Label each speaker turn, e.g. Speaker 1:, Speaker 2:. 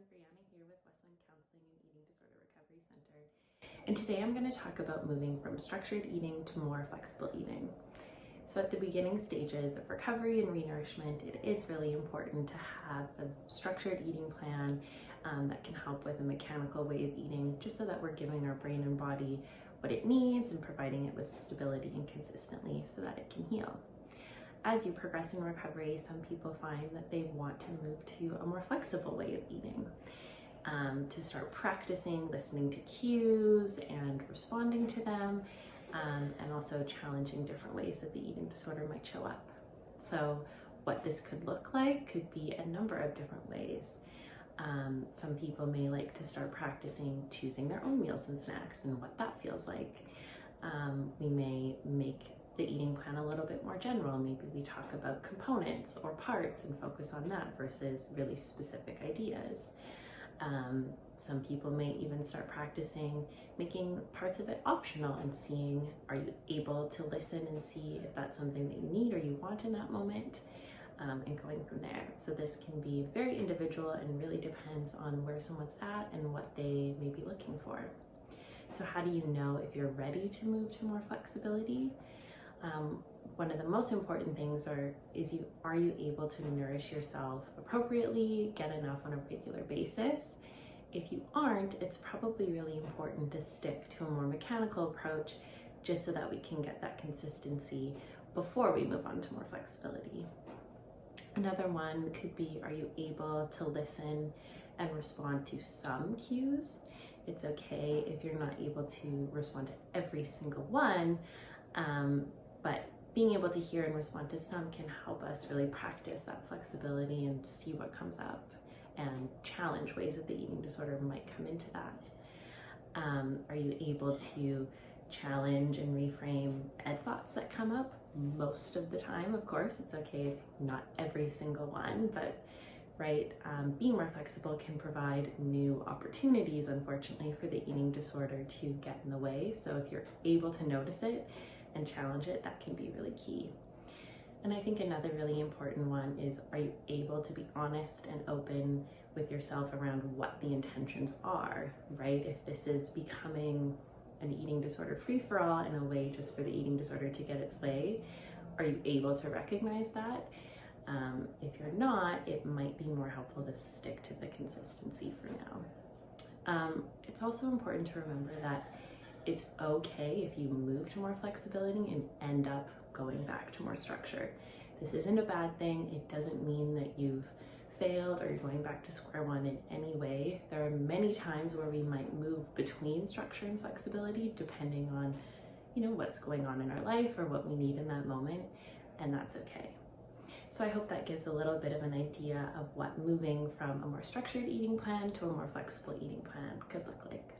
Speaker 1: Breanna here with Westwind Counseling and Eating Disorder Recovery Center. And today I'm going to talk about moving from structured eating to more flexible eating. So at the beginning stages of recovery and renourishment, it is really important to have a structured eating plan that can help with a mechanical way of eating, just so that we're giving our brain and body what it needs and providing it with stability and consistently so that it can heal. As you progress in recovery, some people find that they want to move to a more flexible way of eating, to start practicing listening to cues and responding to them, and also challenging different ways that the eating disorder might show up. So what this could look like could be a number of different ways. Some people may like to start practicing choosing their own meals and snacks and what that feels like. We may make the eating plan a little bit more general. Maybe we talk about components or parts and focus on that versus really specific ideas. Some people may even start practicing making parts of it optional and seeing, are you able to listen and see if that's something that you need or you want in that moment, and going from there. So this can be very individual and really depends on where someone's at and what they may be looking for. So how do you know if you're ready to move to more flexibility? One of the most important things are you able to nourish yourself appropriately, get enough on a regular basis? If you aren't, it's probably really important to stick to a more mechanical approach just so that we can get that consistency before we move on to more flexibility. Another one could be, are you able to listen and respond to some cues? It's okay if you're not able to respond to every single one, but being able to hear and respond to some can help us really practice that flexibility and see what comes up and challenge ways that the eating disorder might come into that. Are you able to challenge and reframe ed thoughts that come up? Most of the time, of course. It's okay if not every single one, but being more flexible can provide new opportunities, unfortunately, for the eating disorder to get in the way. So if you're able to notice it and challenge it, that can be really key. And I think another really important one is, are you able to be honest and open with yourself around what the intentions are, right? If this is becoming an eating disorder free-for-all in a way just for the eating disorder to get its way, are you able to recognize that? If you're not, it might be more helpful to stick to the consistency for now. It's also important to remember that it's okay if you move to more flexibility and end up going back to more structure. This isn't a bad thing. It doesn't mean that you've failed or you're going back to square one in any way. There are many times where we might move between structure and flexibility depending on, what's going on in our life or what we need in that moment, and that's okay. So I hope that gives a little bit of an idea of what moving from a more structured eating plan to a more flexible eating plan could look like.